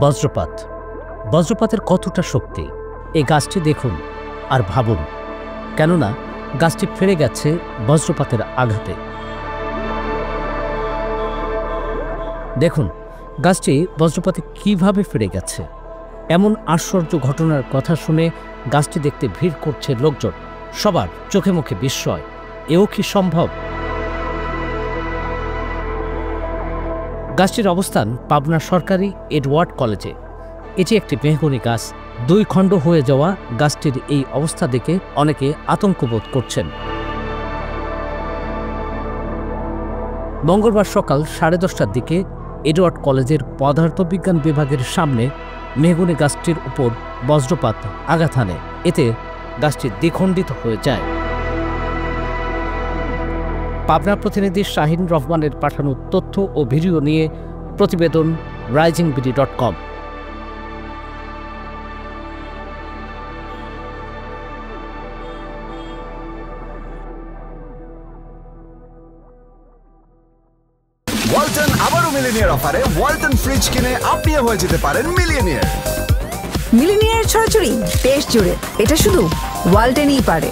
বজ্রপাত। বজ্রপাতের কতটা শক্তি! এই গাছটি দেখুন আর ভাবুন, কেননা গাছটি ফেরে গেছে বজ্রপাতের আঘাতে। দেখুন গাছটি বজ্রপাতে কিভাবে ফেরে গেছে। এমন আশ্চর্য ঘটনার কথা শুনে গাছটি দেখতে ভিড় করছে লোকজন। সবার চোখে মুখে বিস্ময়, এও কি সম্ভব? গাছটির অবস্থান পাবনা সরকারি এডওয়ার্ড কলেজে। এটি একটি মেহগনি গাছ। 2 খণ্ড হয়ে যাওয়া গাছটির এই অবস্থা দেখে অনেকে আতঙ্ক বোধ করছেন। মঙ্গলবার সকাল 10:30টার দিকে এডওয়ার্ড কলেজের পদার্থবিজ্ঞান বিভাগের সামনে মেহগনি গাছটির উপর বজ্রপাত আঘাত হানে। এতে গাছটি দ্বিখণ্ডিত হয়ে যায়। পাবনা প্রতিনিধি শাহিন রহমানের পাঠানো তথ্য ও ভিডিও নিয়ে প্রতিবেদন risingBD.com। ওয়ালটন আবারও মিলিনিয়ার অফারে ওয়ালটন ফ্রিজ কিনে আপনিও হয়ে যেতে পারেন মিলিয়নিয়ার। মিলিনিয়ার ছড়াছড়ি দেশ জুড়ে, এটা শুধু ওয়ালটনই পারে।